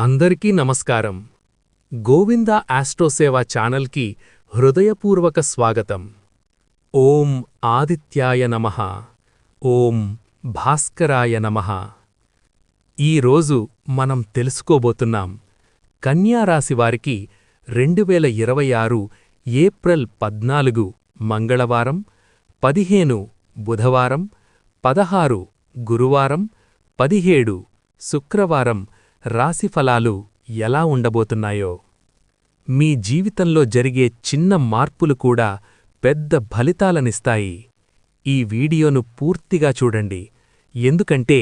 అందరికీ నమస్కారం. గోవింద ఆస్ట్రోసేవ ఛానల్కి హృదయపూర్వక స్వాగతం. ఓం ఆదిత్యాయ నమః. ఓం భాస్కరాయ నమః. ఈరోజు మనం తెలుసుకోబోతున్నాం కన్యారాశివారికి 2026 ఏప్రిల్ 14 మంగళవారం, 15 బుధవారం, 16 గురువారం, 17 శుక్రవారం రాశిఫలాలు ఎలా ఉండబోతున్నాయో. మీ జీవితంలో జరిగే చిన్న మార్పులు కూడా పెద్ద ఫలితాలనిస్తాయి. ఈ వీడియోను పూర్తిగా చూడండి, ఎందుకంటే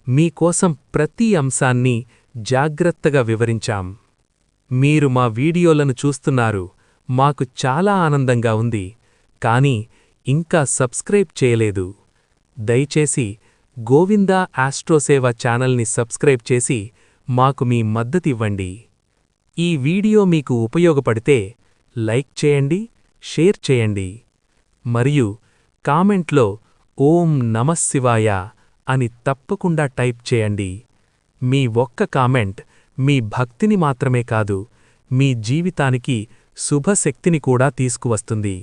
మీకోసం ప్రతి అంశాన్ని జాగ్రత్తగా వివరించాం. మీరు మా వీడియోలను చూస్తున్నారు, మాకు చాలా ఆనందంగా ఉంది. కానీ ఇంకా సబ్స్క్రైబ్ చేయలేదు. దయచేసి గోవింద ఆస్ట్రోసేవ ఛానల్ని సబ్స్క్రైబ్ చేసి మాకు మీ మద్దతివ్వండి. ఈ వీడియో మీకు ఉపయోగపడితే లైక్ చేయండి, షేర్ చేయండి, మరియు కామెంట్లో ఓం నమఃశివాయ అని తప్పకుండా టైప్ చేయండి. మీ ఒక్క కామెంట్ మీ భక్తిని మాత్రమే కాదు, మీ జీవితానికి శుభశక్తిని కూడా తీసుకువస్తుంది.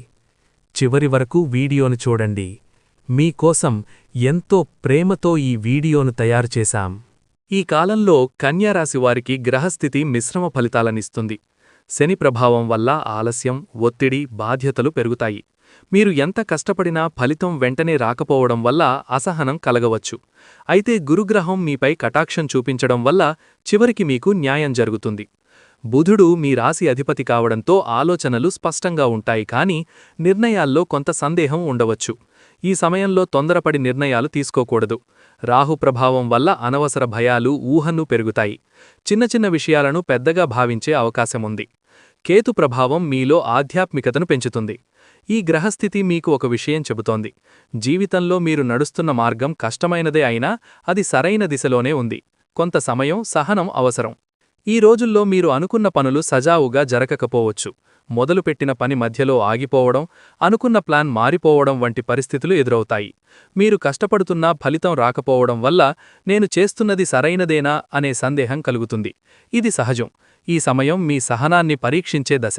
చివరి వరకు వీడియోను చూడండి. మీకోసం ఎంతో ప్రేమతో ఈ వీడియోను తయారుచేశాం. ఈ కాలంలో కన్యారాశివారికి గ్రహస్థితి మిశ్రమ ఫలితాలనిస్తుంది. శని ప్రభావం వల్ల ఆలస్యం, ఒత్తిడి, బాధ్యతలు పెరుగుతాయి. మీరు ఎంత కష్టపడినా ఫలితం వెంటనే రాకపోవడం వల్ల అసహనం కలగవచ్చు. అయితే గురుగ్రహం మీపై కటాక్షం చూపించడం వల్ల చివరికి మీకు న్యాయం జరుగుతుంది. బుధుడు మీ రాశి అధిపతి కావడంతో ఆలోచనలు స్పష్టంగా ఉంటాయి, కానీ నిర్ణయాల్లో కొంత సందేహం ఉండవచ్చు. ఈ సమయంలో తొందరపడి నిర్ణయాలు తీసుకోకూడదు. రాహు ప్రభావం వల్ల అనవసర భయాలు, ఊహను పెరుగుతాయి. చిన్న చిన్న విషయాలను పెద్దగా భావించే అవకాశముంది. కేతు ప్రభావం మీలో ఆధ్యాత్మికతను పెంచుతుంది. ఈ గ్రహస్థితి మీకు ఒక విషయం చెబుతోంది: జీవితంలో మీరు నడుస్తున్న మార్గం కష్టమైనదే అయినా అది సరైన దిశలోనే ఉంది. కొంత సమయం, సహనం అవసరం. ఈ రోజుల్లో మీరు అనుకున్న పనులు సజావుగా జరగకపోవచ్చు. మొదలుపెట్టిన పని మధ్యలో ఆగిపోవడం, అనుకున్న ప్లాన్ మారిపోవడం వంటి పరిస్థితులు ఎదురవుతాయి. మీరు కష్టపడుతున్నా ఫలితం రాకపోవడం వల్ల నేను చేస్తున్నది సరైనదేనా అనే సందేహం కలుగుతుంది. ఇది సహజం. ఈ సమయం మీ సహనాన్ని పరీక్షించే దశ.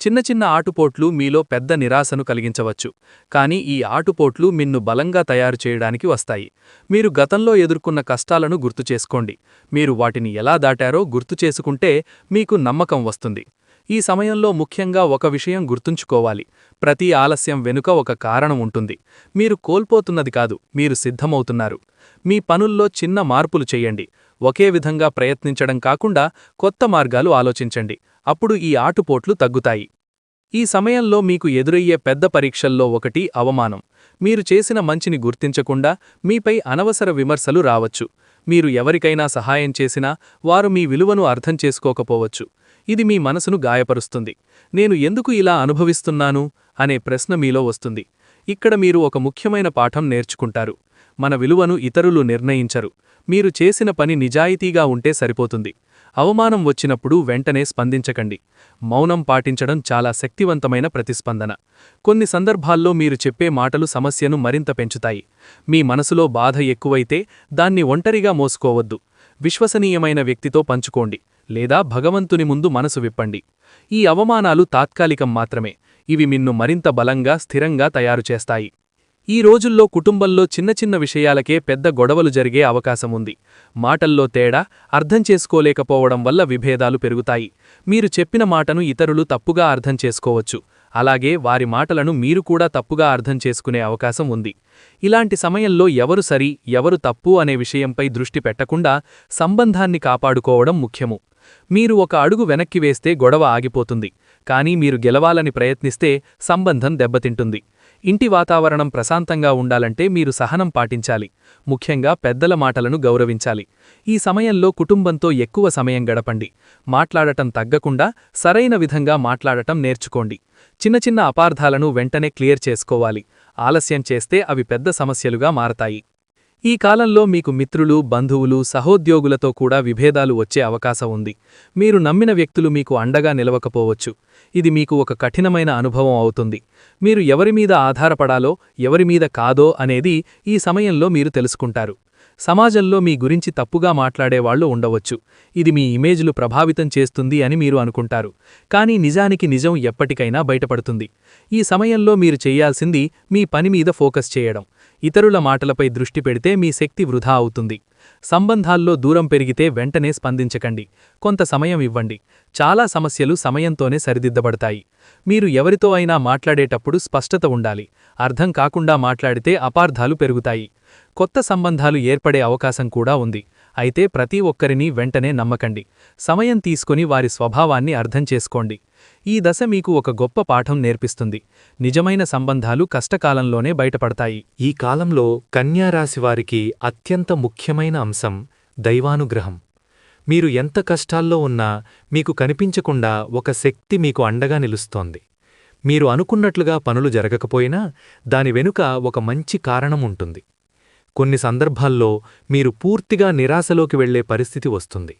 చిన్న చిన్న ఆటుపోట్లు మీలో పెద్ద నిరాశను కలిగించవచ్చు, కానీ ఈ ఆటుపోట్లు మిన్ను బలంగా తయారు చేయడానికి వస్తాయి. మీరు గతంలో ఎదుర్కొన్న కష్టాలను గుర్తుచేసుకోండి. మీరు వాటిని ఎలా దాటారో గుర్తుచేసుకుంటే మీకు నమ్మకం వస్తుంది. ఈ సమయంలో ముఖ్యంగా ఒక విషయం గుర్తుంచుకోవాలి: ప్రతి ఆలస్యం వెనుక ఒక కారణం ఉంటుంది. మీరు కోల్పోతున్నది కాదు, మీరు సిద్ధమవుతున్నారు. మీ పనుల్లో చిన్న మార్పులు చెయ్యండి. ఒకే విధంగా ప్రయత్నించడం కాకుండా కొత్త మార్గాలు ఆలోచించండి. అప్పుడు ఈ ఆటుపోట్లు తగ్గుతాయి. ఈ సమయంలో మీకు ఎదురయ్యే పెద్ద పరీక్షల్లో ఒకటి అవమానం. మీరు చేసిన మంచిని గుర్తించకుండా మీపై అనవసర విమర్శలు రావచ్చు. మీరు ఎవరికైనా సహాయం చేసినా వారు మీ విలువను అర్థం చేసుకోకపోవచ్చు. ఇది మీ మనసును గాయపరుస్తుంది. నేను ఎందుకు ఇలా అనుభవిస్తున్నాను అనే ప్రశ్న మీలో వస్తుంది. ఇక్కడ మీరు ఒక ముఖ్యమైన పాఠం నేర్చుకుంటారు: మన విలువను ఇతరులు నిర్ణయించరు. మీరు చేసిన పని నిజాయితీగా ఉంటే సరిపోతుంది. అవమానం వచ్చినప్పుడు వెంటనే స్పందించకండి. మౌనం పాటించడం చాలా శక్తివంతమైన ప్రతిస్పందన. కొన్ని సందర్భాల్లో మీరు చెప్పే మాటలు సమస్యను మరింత పెంచుతాయి. మీ మనసులో బాధ ఎక్కువైతే దాన్ని ఒంటరిగా మోసుకోవద్దు. విశ్వసనీయమైన వ్యక్తితో పంచుకోండి, లేదా భగవంతుని ముందు మనసు విప్పండి. ఈ అవమానాలు తాత్కాలికం మాత్రమే. ఇవి మిన్ను మరింత బలంగా, స్థిరంగా తయారుచేస్తాయి. ఈ రోజుల్లో కుటుంబంలో చిన్న చిన్న విషయాలకే పెద్ద గొడవలు జరిగే అవకాశముంది. మాటల్లో తేడా, అర్థం చేసుకోలేకపోవడం వల్ల విభేదాలు పెరుగుతాయి. మీరు చెప్పిన మాటను ఇతరులు తప్పుగా అర్థం చేసుకోవచ్చు. అలాగే వారి మాటలను మీరు కూడా తప్పుగా అర్థం చేసుకునే అవకాశం ఉంది. ఇలాంటి సమయంలో ఎవరు సరి, ఎవరు తప్పు అనే విషయంపై దృష్టి పెట్టకుండా సంబంధాన్ని కాపాడుకోవడం ముఖ్యము. మీరు ఒక అడుగు వెనక్కి వేస్తే గొడవ ఆగిపోతుంది, కానీ మీరు గెలవాలని ప్రయత్నిస్తే సంబంధం దెబ్బతింటుంది. ఇంటి వాతావరణం ప్రశాంతంగా ఉండాలంటే మీరు సహనం పాటించాలి. ముఖ్యంగా పెద్దల మాటలను గౌరవించాలి. ఈ సమయంలో కుటుంబంతో ఎక్కువ సమయం గడపండి. మాట్లాడటం తగ్గకుండా సరైన విధంగా మాట్లాడటం నేర్చుకోండి. చిన్న చిన్న అపార్థాలను వెంటనే క్లియర్ చేసుకోవాలి. ఆలస్యం చేస్తే అవి పెద్ద సమస్యలుగా మారతాయి. ఈ కాలంలో మీకు మిత్రులు, బంధువులు, సహోద్యోగులతో కూడా విభేదాలు వచ్చే అవకాశం ఉంది. మీరు నమ్మిన వ్యక్తులు మీకు అండగా నిలవకపోవచ్చు. ఇది మీకు ఒక కఠినమైన అనుభవం అవుతుంది. మీరు ఎవరిమీద ఆధారపడాలో, ఎవరిమీద కాదో అనేది ఈ సమయంలో మీరు తెలుసుకుంటారు. సమాజంలో మీ గురించి తప్పుగా మాట్లాడేవాళ్లు ఉండవచ్చు. ఇది మీ ఇమేజ్లు ప్రభావితం చేస్తుంది అని మీరు అనుకుంటారు. కానీ నిజానికి నిజం ఎప్పటికైనా బయటపడుతుంది. ఈ సమయంలో మీరు చెయ్యాల్సింది మీ పని మీద ఫోకస్ చేయడం. ఇతరుల మాటలపై దృష్టి పెడితే మీ శక్తి వృధా అవుతుంది. సంబంధాల్లో దూరం పెరిగితే వెంటనే స్పందించకండి. కొంత సమయం ఇవ్వండి. చాలా సమస్యలు సమయంతోనే సరిదిద్దబడతాయి. మీరు ఎవరితో అయినా మాట్లాడేటప్పుడు స్పష్టత ఉండాలి. అర్థం కాకుండా మాట్లాడితే అపార్థాలు పెరుగుతాయి. కొత్త సంబంధాలు ఏర్పడే అవకాశం కూడా ఉంది. అయితే ప్రతి ఒక్కరినీ వెంటనే నమ్మకండి. సమయం తీసుకొని వారి స్వభావాన్ని అర్థం చేసుకోండి. ఈ దశ మీకు ఒక గొప్ప పాఠం నేర్పిస్తుంది. నిజమైన సంబంధాలు కష్టకాలంలోనే బయటపడతాయి. ఈ కాలంలో కన్యారాశివారికి అత్యంత ముఖ్యమైన అంశం దైవానుగ్రహం. మీరు ఎంత కష్టాల్లో ఉన్నా మీకు కనిపించకుండా ఒక శక్తి మీకు అండగా నిలుస్తోంది. మీరు అనుకున్నట్లుగా పనులు జరగకపోయినా దాని వెనుక ఒక మంచి కారణం ఉంటుంది. కొన్ని సందర్భాల్లో మీరు పూర్తిగా నిరాశలోకి వెళ్లే పరిస్థితి వస్తుంది.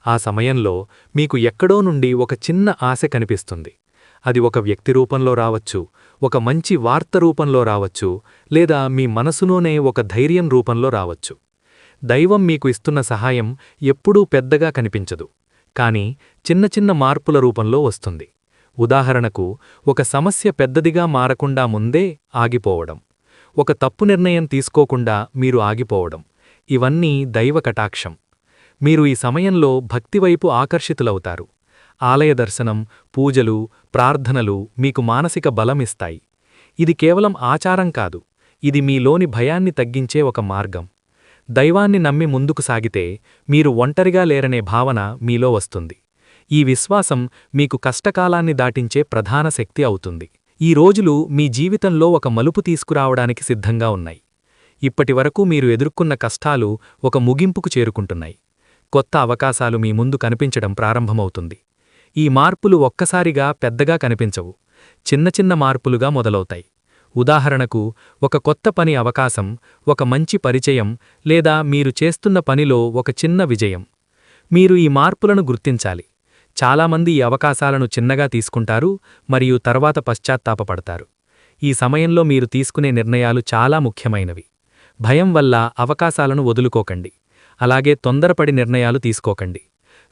ఆ సమయంలో మీకు ఎక్కడో నుండి ఒక చిన్న ఆశ కనిపిస్తుంది. అది ఒక వ్యక్తి రూపంలో రావచ్చు, ఒక మంచి వార్త రూపంలో రావచ్చు, లేదా మీ మనసులోనే ఒక ధైర్యం రూపంలో రావచ్చు. దైవం మీకు ఇస్తున్న సహాయం ఎప్పుడూ పెద్దగా కనిపించదు, కానీ చిన్న చిన్న మార్పుల రూపంలో వస్తుంది. ఉదాహరణకు, ఒక సమస్య పెద్దదిగా మారకుండా ముందే ఆగిపోవడం, ఒక తప్పు నిర్ణయం తీసుకోకుండా మీరు ఆగిపోవడం, ఇవన్నీ దైవ కటాక్షం. మీరు ఈ సమయంలో భక్తివైపు ఆకర్షితులవుతారు. ఆలయ దర్శనం, పూజలు, ప్రార్థనలు మీకు మానసిక బలమిస్తాయి. ఇది కేవలం ఆచారం కాదు, ఇది మీలోని భయాన్ని తగ్గించే ఒక మార్గం. దైవాన్ని నమ్మి ముందుకు సాగితే మీరు ఒంటరిగా లేరనే భావన మీలో వస్తుంది. ఈ విశ్వాసం మీకు కష్టకాలాన్ని దాటించే ప్రధాన శక్తి అవుతుంది. ఈ రోజులు మీ జీవితంలో ఒక మలుపు తీసుకురావడానికి సిద్ధంగా ఉన్నాయి. ఇప్పటివరకు మీరు ఎదుర్కొన్న కష్టాలు ఒక ముగింపుకు చేరుకుంటున్నాయి. కొత్త అవకాశాలు మీ ముందు కనిపించడం ప్రారంభమవుతుంది. ఈ మార్పులు ఒక్కసారిగా పెద్దగా కనిపించవు, చిన్న చిన్న మార్పులుగా మొదలవుతాయి. ఉదాహరణకు, ఒక కొత్త పని అవకాశం, ఒక మంచి పరిచయం, లేదా మీరు చేస్తున్న పనిలో ఒక చిన్న విజయం. మీరు ఈ మార్పులను గుర్తించాలి. చాలామంది ఈ అవకాశాలను చిన్నగా తీసుకుంటారు మరియు తర్వాత పశ్చాత్తాపపడతారు. ఈ సమయంలో మీరు తీసుకునే నిర్ణయాలు చాలా ముఖ్యమైనవి. భయం వల్ల అవకాశాలను వదులుకోకండి. అలాగే తొందరపడి నిర్ణయాలు తీసుకోకండి.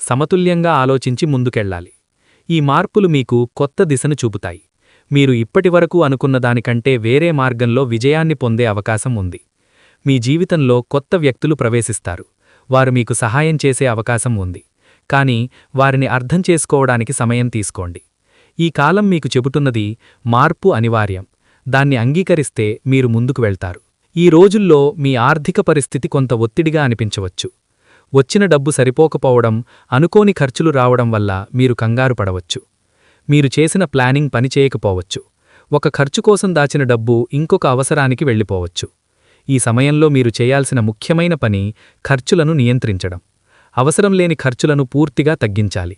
సమతుల్యంగా ఆలోచించి ముందుకెళ్లాలి. ఈ మార్పులు మీకు కొత్త దిశను చూపుతాయి. మీరు ఇప్పటివరకు అనుకున్న దానికంటే వేరే మార్గంలో విజయాన్ని పొందే అవకాశం ఉంది. మీ జీవితంలో కొత్త వ్యక్తులు ప్రవేశిస్తారు. వారు మీకు సహాయం చేసే అవకాశం ఉంది. కానీ వారిని అర్థం చేసుకోవడానికి సమయం తీసుకోండి. ఈ కాలం మీకు చెబుతున్నది మార్పు అనివార్యం. దాన్ని అంగీకరిస్తే మీరు ముందుకు వెళ్తారు. ఈ రోజుల్లో మీ ఆర్థిక పరిస్థితి కొంత ఒత్తిడిగా అనిపించవచ్చు. వచ్చిన డబ్బు సరిపోకపోవడం, అనుకోని ఖర్చులు రావడం వల్ల మీరు కంగారు పడవచ్చు. మీరు చేసిన ప్లానింగ్ పనిచేయకపోవచ్చు. ఒక ఖర్చు కోసం దాచిన డబ్బు ఇంకొక అవసరానికి వెళ్ళిపోవచ్చు. ఈ సమయంలో మీరు చేయాల్సిన ముఖ్యమైన పని ఖర్చులను నియంత్రించడం. అవసరం లేని ఖర్చులను పూర్తిగా తగ్గించాలి.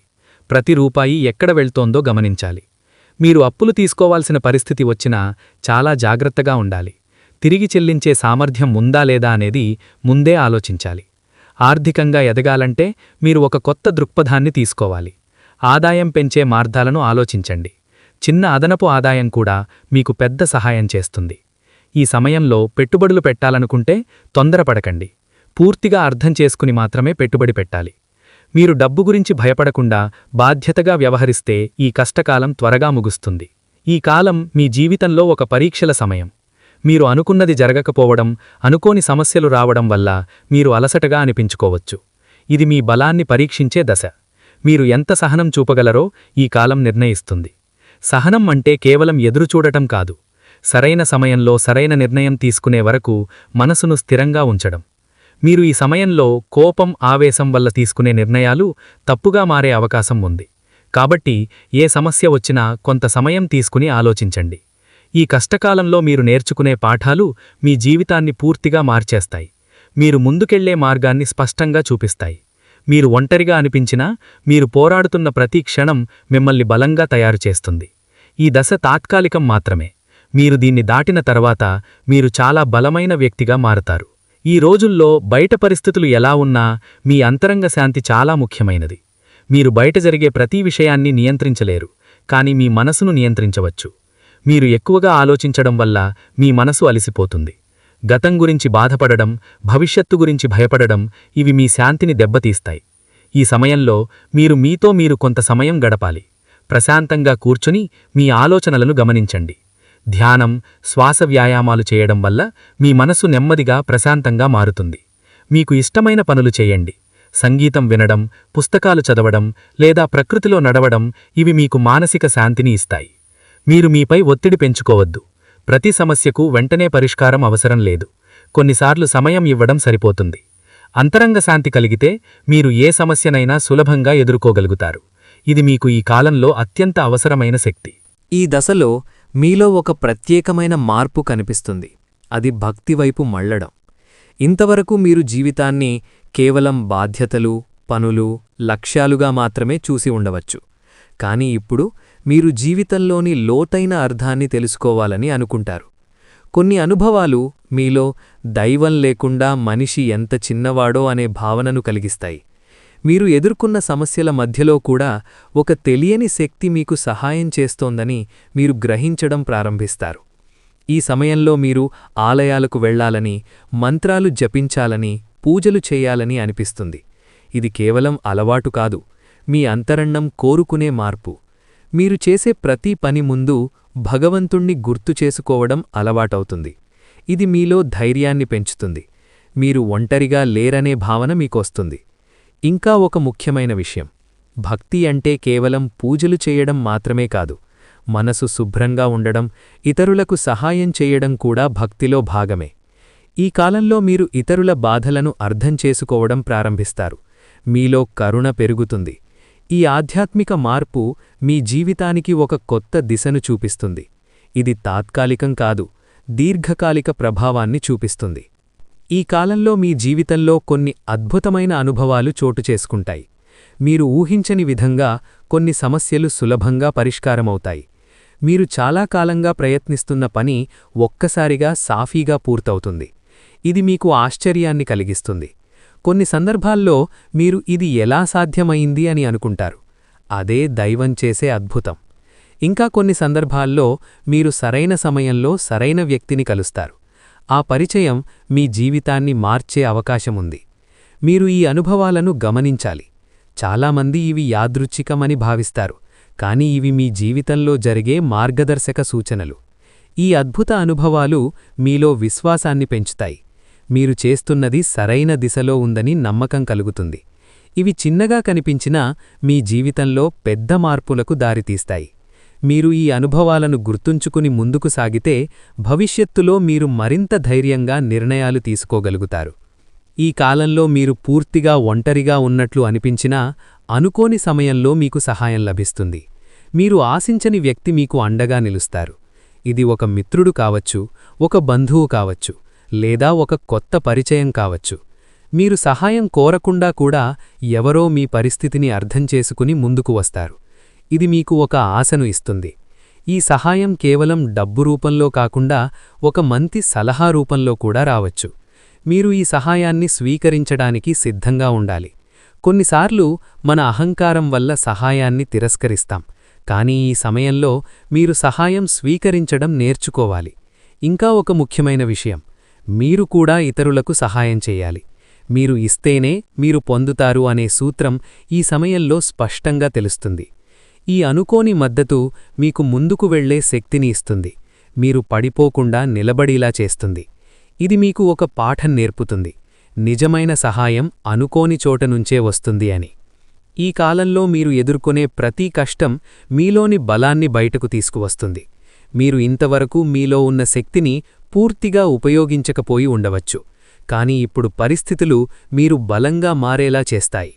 ప్రతి రూపాయి ఎక్కడ వెళ్తోందో గమనించాలి. మీరు అప్పులు తీసుకోవాల్సిన పరిస్థితి వచ్చినా చాలా జాగ్రత్తగా ఉండాలి. తిరిగి చెల్లించే సామర్థ్యం ఉందా లేదా అనేది ముందే ఆలోచించాలి. ఆర్థికంగా ఎదగాలంటే మీరు ఒక కొత్త దృక్పథాన్ని తీసుకోవాలి. ఆదాయం పెంచే మార్గాలను ఆలోచించండి. చిన్న అదనపు ఆదాయం కూడా మీకు పెద్ద సహాయం చేస్తుంది. ఈ సమయంలో పెట్టుబడులు పెట్టాలనుకుంటే తొందరపడకండి. పూర్తిగా అర్థం చేసుకుని మాత్రమే పెట్టుబడి పెట్టాలి. మీరు డబ్బు గురించి భయపడకుండా బాధ్యతగా వ్యవహరిస్తే ఈ కష్టకాలం త్వరగా ముగుస్తుంది. ఈ కాలం మీ జీవితంలో ఒక పరీక్షల సమయం. మీరు అనుకున్నది జరగకపోవడం, అనుకోని సమస్యలు రావడం వల్ల మీరు అలసటగా అనిపించుకోవచ్చు. ఇది మీ బలాన్ని పరీక్షించే దశ. మీరు ఎంత సహనం చూపగలరో ఈ కాలం నిర్ణయిస్తుంది. సహనం అంటే కేవలం ఎదురుచూడటం కాదు, సరైన సమయంలో సరైన నిర్ణయం తీసుకునే వరకు మనసును స్థిరంగా ఉంచడం. మీరు ఈ సమయంలో కోపం, ఆవేశం వల్ల తీసుకునే నిర్ణయాలు తప్పుగా మారే అవకాశం ఉంది. కాబట్టి ఏ సమస్య వచ్చినా కొంత సమయం తీసుకుని ఆలోచించండి. ఈ కష్టకాలంలో మీరు నేర్చుకునే పాఠాలు మీ జీవితాన్ని పూర్తిగా మార్చేస్తాయి. మీరు ముందుకెళ్లే మార్గాన్ని స్పష్టంగా చూపిస్తాయి. మీరు ఒంటరిగా అనిపించినా మీరు పోరాడుతున్న ప్రతి క్షణం మిమ్మల్ని బలంగా తయారు చేస్తుంది. ఈ దశ తాత్కాలికం మాత్రమే. మీరు దీన్ని దాటిన తర్వాత మీరు చాలా బలమైన వ్యక్తిగా మారతారు. ఈ రోజుల్లో బయట పరిస్థితులు ఎలా ఉన్నా మీ అంతరంగ శాంతి చాలా ముఖ్యమైనది. మీరు బయట జరిగే ప్రతి విషయాన్ని నియంత్రించలేరు, కానీ మీ మనసును నియంత్రించవచ్చు. మీరు ఎక్కువగా ఆలోచించడం వల్ల మీ మనసు అలసిపోతుంది. గతం గురించి బాధపడడం, భవిష్యత్తు గురించి భయపడడం ఇవి మీ శాంతిని దెబ్బతీస్తాయి. ఈ సమయంలో మీరు మీతో మీరు కొంత సమయం గడపాలి. ప్రశాంతంగా కూర్చుని మీ ఆలోచనలను గమనించండి. ధ్యానం, శ్వాస వ్యాయామాలు చేయడం వల్ల మీ మనసు నెమ్మదిగా ప్రశాంతంగా మారుతుంది. మీకు ఇష్టమైన పనులు చేయండి. సంగీతం వినడం, పుస్తకాలు చదవడం లేదా ప్రకృతిలో నడవడం ఇవి మీకు మానసిక శాంతిని ఇస్తాయి. మీరు మీపై ఒత్తిడి పెంచుకోవద్దు. ప్రతి సమస్యకు వెంటనే పరిష్కారం అవసరం లేదు. కొన్నిసార్లు సమయం ఇవ్వడం సరిపోతుంది. అంతరంగ శాంతి కలిగితే మీరు ఏ సమస్యనైనా సులభంగా ఎదుర్కోగలుగుతారు. ఇది మీకు ఈ కాలంలో అత్యంత అవసరమైన శక్తి. ఈ దశలో మీలో ఒక ప్రత్యేకమైన మార్పు కనిపిస్తుంది. అది భక్తివైపు మళ్లడం. ఇంతవరకు మీరు జీవితాన్ని కేవలం బాధ్యతలు, పనులు, లక్ష్యాలుగా మాత్రమే చూసి ఉండవచ్చు. కానీ ఇప్పుడు మీరు జీవితంలోని లోతైన అర్థాన్ని తెలుసుకోవాలని అనుకుంటారు. కొన్ని అనుభవాలు మీలో దైవం లేకుండా మనిషి ఎంత చిన్నవాడో అనే భావనను కలిగిస్తాయి. మీరు ఎదుర్కొన్న సమస్యల మధ్యలో కూడా ఒక తెలియని శక్తి మీకు సహాయం చేస్తోందని మీరు గ్రహించడం ప్రారంభిస్తారు. ఈ సమయంలో మీరు ఆలయాలకు వెళ్లాలని, మంత్రాలు జపించాలని, పూజలు చేయాలని అనిపిస్తుంది. ఇది కేవలం అలవాటు కాదు, మీ అంతరంగం కోరుకునే మార్పు. మీరు చేసే ప్రతి పని ముందు భగవంతుణ్ణి గుర్తు చేసుకోవడం అలవాటవుతుంది. ఇది మీలో ధైర్యాన్ని పెంచుతుంది. మీరు ఒంటరిగా లేరనే భావన మీకొస్తుంది. ఇంకా ఒక ముఖ్యమైన విషయం, భక్తి అంటే కేవలం పూజలు చేయడం మాత్రమే కాదు. మనసు శుభ్రంగా ఉండడం, ఇతరులకు సహాయం చేయడం కూడా భక్తిలో భాగమే. ఈ కాలంలో మీరు ఇతరుల బాధలను అర్థం చేసుకోవడం ప్రారంభిస్తారు. మీలో కరుణ పెరుగుతుంది. ఈ ఆధ్యాత్మిక మార్పు మీ జీవితానికి ఒక కొత్త దిశను చూపిస్తుంది. ఇది తాత్కాలికం కాదు, దీర్ఘకాలిక ప్రభావాన్ని చూపిస్తుంది. ఈ కాలంలో మీ జీవితంలో కొన్ని అద్భుతమైన అనుభవాలు చోటు చేసుకుంటాయి. మీరు ఊహించని విధంగా కొన్ని సమస్యలు సులభంగా పరిష్కారమవుతాయి. మీరు చాలా కాలంగా ప్రయత్నిస్తున్న పని ఒక్కసారిగా సాఫీగా పూర్తవుతుంది. ఇది మీకు ఆశ్చర్యాన్ని కలిగిస్తుంది. కొన్ని సందర్భాల్లో మీరు ఇది ఎలా సాధ్యమైంది అని అనుకుంటారు. అదే దైవం చేసే అద్భుతం. ఇంకా కొన్ని సందర్భాల్లో మీరు సరైన సమయంలో సరైన వ్యక్తిని కలుస్తారు. ఆ పరిచయం మీ జీవితాన్ని మార్చే అవకాశముంది. మీరు ఈ అనుభవాలను గమనించాలి. చాలామంది ఇవి యాదృచ్ఛికమని భావిస్తారు, కానీ ఇవి మీ జీవితంలో జరిగే మార్గదర్శక సూచనలు. ఈ అద్భుత అనుభవాలు మీలో విశ్వాసాన్ని పెంచుతాయి. మీరు చేస్తున్నది సరైన దిశలో ఉందని నమ్మకం కలుగుతుంది. ఇవి చిన్నగా కనిపించినా మీ జీవితంలో పెద్ద మార్పులకు దారితీస్తాయి. మీరు ఈ అనుభవాలను గుర్తుంచుకుని ముందుకు సాగితే భవిష్యత్తులో మీరు మరింత ధైర్యంగా నిర్ణయాలు తీసుకోగలుగుతారు. ఈ కాలంలో మీరు పూర్తిగా ఒంటరిగా ఉన్నట్లు అనిపించినా అనుకోని సమయంలో మీకు సహాయం లభిస్తుంది. మీరు ఆశించని వ్యక్తి మీకు అండగా నిలుస్తారు. ఇది ఒక మిత్రుడు కావచ్చు, ఒక బంధువు కావచ్చు, లేదా ఒక కొత్త పరిచయం కావచ్చు. మీరు సహాయం కోరకుండా కూడా ఎవరో మీ పరిస్థితిని అర్థం చేసుకుని ముందుకు వస్తారు. ఇది మీకు ఒక ఆశను ఇస్తుంది. ఈ సహాయం కేవలం డబ్బు రూపంలో కాకుండా ఒక మంచి సలహా రూపంలో కూడా రావచ్చు. మీరు ఈ సహాయాన్ని స్వీకరించడానికి సిద్ధంగా ఉండాలి. కొన్నిసార్లు మన అహంకారం వల్ల సహాయాన్ని తిరస్కరిస్తాం, కానీ ఈ సమయంలో మీరు సహాయం స్వీకరించడం నేర్చుకోవాలి. ఇంకా ఒక ముఖ్యమైన విషయం, మీరు కూడా ఇతరులకు సహాయం చేయాలి. మీరు ఇస్తేనే మీరు పొందుతారు అనే సూత్రం ఈ సమయంలో స్పష్టంగా తెలుస్తుంది. ఈ అనుకోని మద్దతు మీకు ముందుకు వెళ్లే శక్తిని ఇస్తుంది. మీరు పడిపోకుండా నిలబడేలా చేస్తుంది. ఇది మీకు ఒక పాఠం నేర్పుతుంది. నిజమైన సహాయం అనుకోని చోటనుంచే వస్తుంది అని. ఈ కాలంలో మీరు ఎదుర్కొనే ప్రతి కష్టం మీలోని బలాన్ని బయటకు తీసుకువస్తుంది. మీరు ఇంతవరకు మీలో ఉన్న శక్తిని పూర్తిగా ఉపయోగించకపోయి ఉండవచ్చు, కానీ ఇప్పుడు పరిస్థితులు మీరు బలంగా మారేలా చేస్తాయి.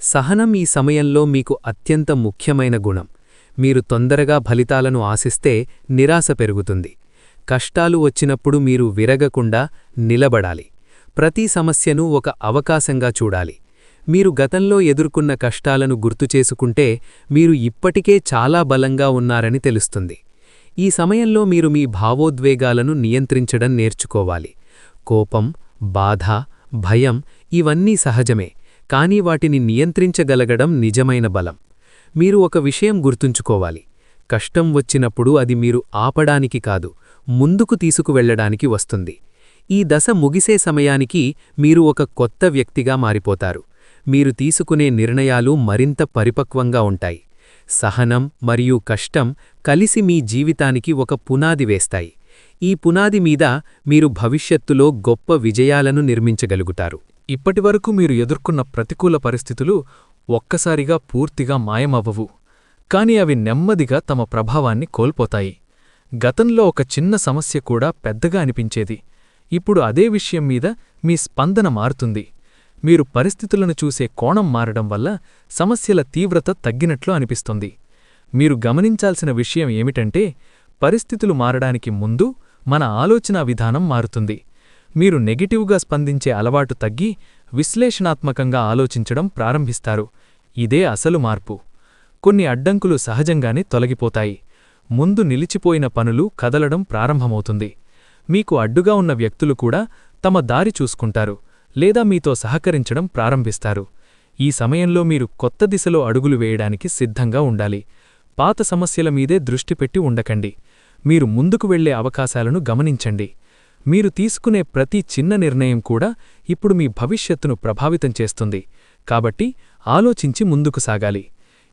సహనం ఈ సమయంలో మీకు అత్యంత ముఖ్యమైన గుణం. మీరు తొందరగా ఫలితాలను ఆశిస్తే నిరాశ పెరుగుతుంది. కష్టాలు వచ్చినప్పుడు మీరు విరగకుండా నిలబడాలి. ప్రతి సమస్యను ఒక అవకాశంగా చూడాలి. మీరు గతంలో ఎదుర్కొన్న కష్టాలను గుర్తుచేసుకుంటే మీరు ఇప్పటికే చాలా బలంగా ఉన్నారని తెలుస్తుంది. ఈ సమయంలో మీరు మీ భావోద్వేగాలను నియంత్రించడం నేర్చుకోవాలి. కోపం, బాధ, భయం ఇవన్నీ సహజమే, కానీ వాటిని నియంత్రించగలగడం నిజమైన బలం. మీరు ఒక విషయం గుర్తుంచుకోవాలి. కష్టం వచ్చినప్పుడు అది మీరు ఆపడానికి కాదు, ముందుకు తీసుకువెళ్లడానికి వస్తుంది. ఈ దశ ముగిసే సమయానికి మీరు ఒక కొత్త వ్యక్తిగా మారిపోతారు. మీరు తీసుకునే నిర్ణయాలు మరింత పరిపక్వంగా ఉంటాయి. సహనం మరియు కష్టం కలిసి మీ జీవితానికి ఒక పునాది వేస్తాయి. ఈ పునాది మీద మీరు భవిష్యత్తులో గొప్ప విజయాలను నిర్మించగలుగుతారు. ఇప్పటివరకు మీరు ఎదుర్కొన్న ప్రతికూల పరిస్థితులు ఒక్కసారిగా పూర్తిగా మాయమవ్వవు, కాని అవి నెమ్మదిగా తమ ప్రభావాన్ని కోల్పోతాయి. గతంలో ఒక చిన్న సమస్య కూడా పెద్దగా అనిపించేది. ఇప్పుడు అదే విషయం మీద మీ స్పందన మారుతుంది. మీరు పరిస్థితులను చూసే కోణం మారడం వల్ల సమస్యల తీవ్రత తగ్గినట్లు అనిపిస్తుంది. మీరు గమనించాల్సిన విషయం ఏమిటంటే, పరిస్థితులు మారడానికి ముందు మన ఆలోచనా విధానం మారుతుంది. మీరు నెగటివ్గా స్పందించే అలవాటు తగ్గి విశ్లేషణాత్మకంగా ఆలోచించడం ప్రారంభిస్తారు. ఇదే అసలు మార్పు. కొన్ని అడ్డంకులు సహజంగానే తొలగిపోతాయి. ముందు నిలిచిపోయిన పనులు కదలడం ప్రారంభమవుతుంది. మీకు అడ్డుగా ఉన్న వ్యక్తులు కూడా తమ దారి చూసుకుంటారు లేదా మీతో సహకరించడం ప్రారంభిస్తారు. ఈ సమయంలో మీరు కొత్త దిశలో అడుగులు వేయడానికి సిద్ధంగా ఉండాలి. పాత సమస్యల మీదే దృష్టి పెట్టి ఉండకండి. మీరు ముందుకు వెళ్లే అవకాశాలను గమనించండి. మీరు తీసుకునే ప్రతి చిన్న నిర్ణయం కూడా ఇప్పుడు మీ భవిష్యత్తును ప్రభావితం చేస్తుంది. కాబట్టి ఆలోచించి ముందుకు సాగాలి.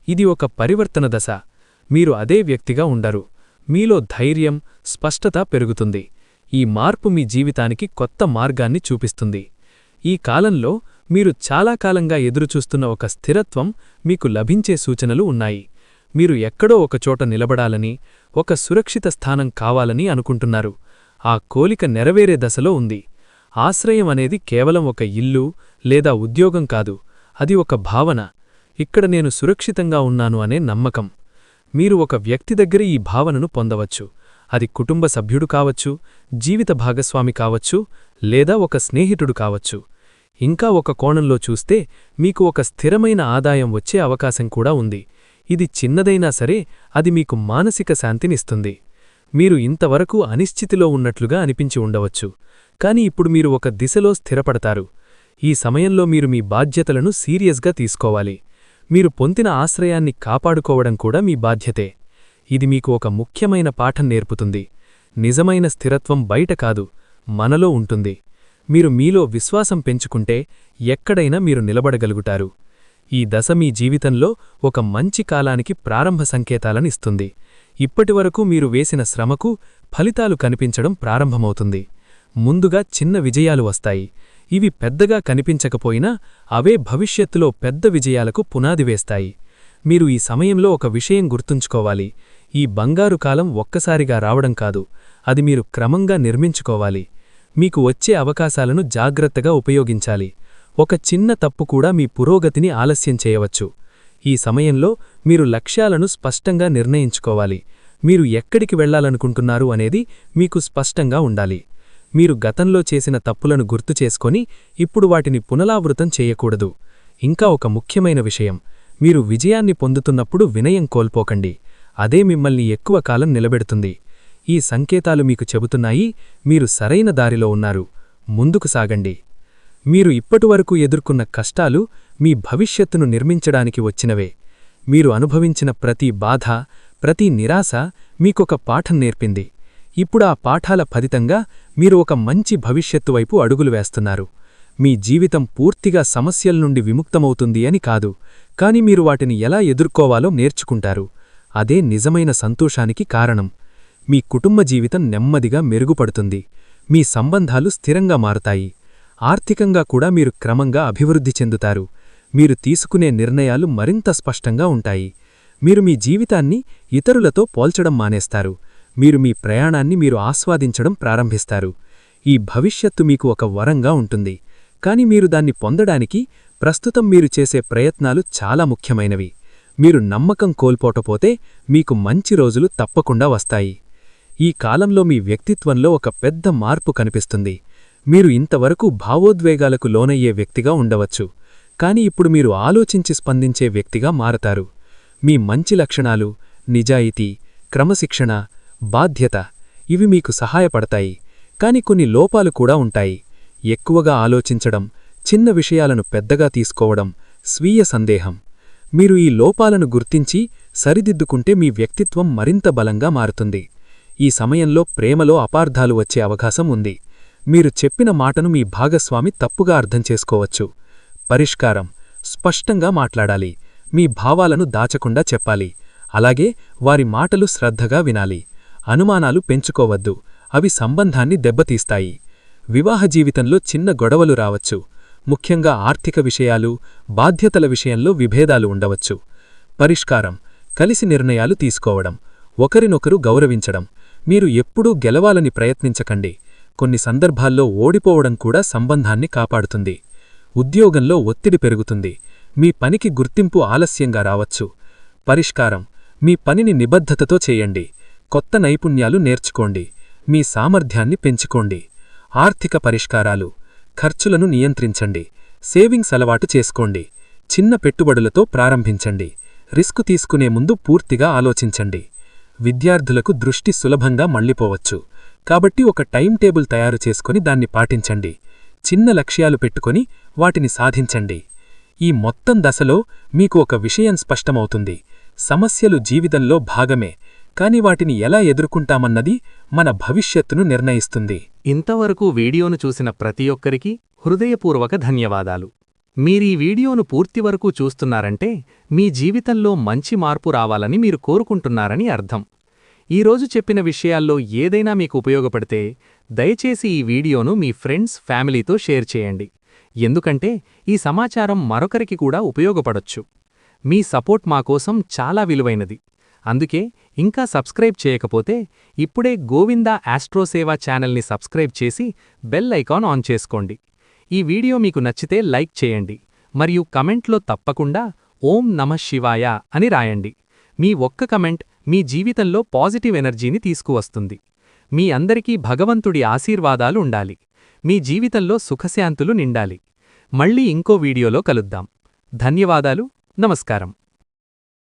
ఇది ఒక పరివర్తన దశ. మీరు అదే వ్యక్తిగా ఉండరు. మీలో ధైర్యం, స్పష్టత పెరుగుతుంది. ఈ మార్పు మీ జీవితానికి కొత్త మార్గాన్ని చూపిస్తుంది. ఈ కాలంలో మీరు చాలా కాలంగా ఎదురుచూస్తున్న ఒక స్థిరత్వం మీకు లభించే సూచనలు ఉన్నాయి. మీరు ఎక్కడో ఒకచోట నిలబడాలని, ఒక సురక్షిత స్థానం కావాలని అనుకుంటున్నారు. ఆ కోలిక నెరవేరే దశలో ఉంది. ఆశ్రయం అనేది కేవలం ఒక ఇల్లు లేదా ఉద్యోగం కాదు, అది ఒక భావన. ఇక్కడ నేను సురక్షితంగా ఉన్నాను అనే నమ్మకం. మీరు ఒక వ్యక్తి దగ్గర ఈ భావనను పొందవచ్చు. అది కుటుంబ సభ్యుడు కావచ్చు, జీవిత భాగస్వామి కావచ్చు, లేదా ఒక స్నేహితుడు కావచ్చు. ఇంకా ఒక కోణంలో చూస్తే మీకు ఒక స్థిరమైన ఆదాయం వచ్చే అవకాశం కూడా ఉంది. ఇది చిన్నదైనా సరే అది మీకు మానసిక శాంతినిస్తుంది. మీరు ఇంతవరకు అనిశ్చితిలో ఉన్నట్లుగా అనిపించి ఉండవచ్చు, కాని ఇప్పుడు మీరు ఒక దిశలో స్థిరపడతారు. ఈ సమయంలో మీరు మీ బాధ్యతలను సీరియస్గా తీసుకోవాలి. మీరు పొందిన ఆశ్రయాన్ని కాపాడుకోవడం కూడా మీ బాధ్యతే. ఇది మీకు ఒక ముఖ్యమైన పాఠం నేర్పుతుంది. నిజమైన స్థిరత్వం బయట కాదు, మనలో ఉంటుంది. మీరు మీలో విశ్వాసం పెంచుకుంటే ఎక్కడైనా మీరు నిలబడగలుగుతారు. ఈ దశ మీ జీవితంలో ఒక మంచి కాలానికి ప్రారంభ సంకేతాలనిస్తుంది. ఇప్పటివరకు మీరు వేసిన శ్రమకు ఫలితాలు కనిపించడం ప్రారంభమవుతుంది. ముందుగా చిన్న విజయాలు వస్తాయి. ఇవి పెద్దగా కనిపించకపోయినా అవే భవిష్యత్తులో పెద్ద విజయాలకు పునాది వేస్తాయి. మీరు ఈ సమయంలో ఒక విషయం గుర్తుంచుకోవాలి. ఈ బంగారు కాలం ఒక్కసారిగా రావడం కాదు, అది మీరు క్రమంగా నిర్మించుకోవాలి. మీకు వచ్చే అవకాశాలను జాగ్రత్తగా ఉపయోగించాలి. ఒక చిన్న తప్పు కూడా మీ పురోగతిని ఆలస్యం చేయవచ్చు. ఈ సమయంలో మీరు లక్ష్యాలను స్పష్టంగా నిర్ణయించుకోవాలి. మీరు ఎక్కడికి వెళ్లాలనుకుంటున్నారు అనేది మీకు స్పష్టంగా ఉండాలి. మీరు గతంలో చేసిన తప్పులను గుర్తుచేసుకొని ఇప్పుడు వాటిని పునరావృతం చేయకూడదు. ఇంకా ఒక ముఖ్యమైన విషయం, మీరు విజయాన్ని పొందుతున్నప్పుడు వినయం కోల్పోకండి. అదే మిమ్మల్ని ఎక్కువ కాలం నిలబెడుతుంది. ఈ సంకేతాలు మీకు చెబుతున్నాయి, మీరు సరైన దారిలో ఉన్నారు. ముందుకు సాగండి. మీరు ఇప్పటివరకు ఎదుర్కొన్న కష్టాలు మీ భవిష్యత్తును నిర్మించడానికి వచ్చినవే. మీరు అనుభవించిన ప్రతి బాధ, ప్రతి నిరాశ మీకొక పాఠం నేర్పింది. ఇప్పుడు ఆ పాఠాల ఫలితంగా మీరు ఒక మంచి భవిష్యత్తు వైపు అడుగులు వేస్తున్నారు. మీ జీవితం పూర్తిగా సమస్యల నుండి విముక్తమవుతుంది అని కాదు, కాని మీరు వాటిని ఎలా ఎదుర్కోవాలో నేర్చుకుంటారు. అదే నిజమైన సంతోషానికి కారణం. మీ కుటుంబ జీవితం నెమ్మదిగా మెరుగుపడుతుంది. మీ సంబంధాలు స్థిరంగా మారుతాయి. ఆర్థికంగా కూడా మీరు క్రమంగా అభివృద్ధి చెందుతారు. మీరు తీసుకునే నిర్ణయాలు మరింత స్పష్టంగా ఉంటాయి. మీరు మీ జీవితాన్ని ఇతరులతో పోల్చడం మానేస్తారు. మీరు మీ ప్రయాణాన్ని మీరు ఆస్వాదించడం ప్రారంభిస్తారు. ఈ భవిష్యత్తు మీకు ఒక వరంగా ఉంటుంది, కాని మీరు దాన్ని పొందడానికి ప్రస్తుతం మీరు చేసే ప్రయత్నాలు చాలా ముఖ్యమైనవి. మీరు నమ్మకం కోల్పోకపోతే మీకు మంచి రోజులు తప్పకుండా వస్తాయి. ఈ కాలంలో మీ వ్యక్తిత్వంలో ఒక పెద్ద మార్పు కనిపిస్తుంది. మీరు ఇంతవరకు భావోద్వేగాలకు లోనయ్యే వ్యక్తిగా ఉండవచ్చు, కాని ఇప్పుడు మీరు ఆలోచించి స్పందించే వ్యక్తిగా మారతారు. మీ మంచి లక్షణాలు, నిజాయితీ, క్రమశిక్షణ, బాధ్యత ఇవి మీకు సహాయపడతాయి. కాని కొన్ని లోపాలు కూడా ఉంటాయి. ఎక్కువగా ఆలోచించడం, చిన్న విషయాలను పెద్దగా తీసుకోవడం, స్వీయ సందేహం. మీరు ఈ లోపాలను గుర్తించి సరిదిద్దుకుంటే మీ వ్యక్తిత్వం మరింత బలంగా మారుతుంది. ఈ సమయంలో ప్రేమలో అపార్థాలు వచ్చే అవకాశం ఉంది. మీరు చెప్పిన మాటను మీ భాగస్వామి తప్పుగా అర్థం చేసుకోవచ్చు. పరిష్కారం: స్పష్టంగా మాట్లాడాలి. మీ భావాలను దాచకుండా చెప్పాలి. అలాగే వారి మాటలు శ్రద్ధగా వినాలి. అనుమానాలు పెంచుకోవద్దు, అవి సంబంధాన్ని దెబ్బతీస్తాయి. వివాహ జీవితంలో చిన్న గొడవలు రావచ్చు. ముఖ్యంగా ఆర్థిక విషయాలు, బాధ్యతల విషయంలో విభేదాలు ఉండవచ్చు. పరిష్కారం: కలిసి నిర్ణయాలు తీసుకోవడం, ఒకరినొకరు గౌరవించడం. మీరు ఎప్పుడూ గెలవాలని ప్రయత్నించకండి. కొన్ని సందర్భాల్లో ఓడిపోవడం కూడా సంబంధాన్ని కాపాడుతుంది. ఉద్యోగంలో ఒత్తిడి పెరుగుతుంది. మీ పనికి గుర్తింపు ఆలస్యంగా రావచ్చు. పరిష్కారం: మీ పనిని నిబద్ధతతో చేయండి. కొత్త నైపుణ్యాలు నేర్చుకోండి. మీ సామర్థ్యాన్ని పెంచుకోండి. ఆర్థిక పరిష్కారాలు: ఖర్చులను నియంత్రించండి. సేవింగ్స్ అలవాటు చేసుకోండి. చిన్న పెట్టుబడులతో ప్రారంభించండి. రిస్కు తీసుకునే ముందు పూర్తిగా ఆలోచించండి. విద్యార్థులకు దృష్టి సులభంగా మళ్లిపోవచ్చు. కాబట్టి ఒక టైం టేబుల్ తయారు చేసుకుని దాన్ని పాటించండి. చిన్న లక్ష్యాలు పెట్టుకొని వాటిని సాధించండి. ఈ మొత్తం దశలో మీకు ఒక విషయం స్పష్టమవుతుంది: సమస్యలు జీవితంలో భాగమే, కాని వాటిని ఎలా ఎదుర్కొంటామన్నది మన భవిష్యత్తును నిర్ణయిస్తుంది. ఇంతవరకు వీడియోను చూసిన ప్రతి ఒక్కరికి హృదయపూర్వక ధన్యవాదాలు. మీరీ వీడియోను పూర్తివరకు చూస్తున్నారంటే మీ జీవితంలో మంచి మార్పు రావాలని మీరు కోరుకుంటున్నారని అర్థం. ఈరోజు చెప్పిన విషయాల్లో ఏదైనా మీకు ఉపయోగపడితే దయచేసి ఈ వీడియోను మీ ఫ్రెండ్స్, ఫ్యామిలీతో షేర్ చేయండి. ఎందుకంటే ఈ సమాచారం మరొకరికి కూడా ఉపయోగపడొచ్చు. మీ సపోర్ట్ మాకోసం చాలా విలువైనది. అందుకే ఇంకా సబ్స్క్రైబ్ చేయకపోతే ఇప్పుడే గోవిందా ఆస్ట్రోసేవా ఛానల్ని సబ్స్క్రైబ్ చేసి బెల్ ఐకాన్ ఆన్ చేసుకోండి. ఈ వీడియో మీకు నచ్చితే లైక్ చేయండి మరియు కమెంట్లో తప్పకుండా ఓం నమః శివాయ అని రాయండి. మీ ఒక్క కమెంట్ మీ జీవితంలో పాజిటివ్ ఎనర్జీని తీసుకువస్తుంది. మీ అందరికీ భగవంతుడి ఆశీర్వాదాలు ఉండాలి. మీ జీవితంలో సుఖశాంతులు నిండాలి. మళ్ళీ ఇంకో వీడియోలో కలుద్దాం. ధన్యవాదాలు. నమస్కారం.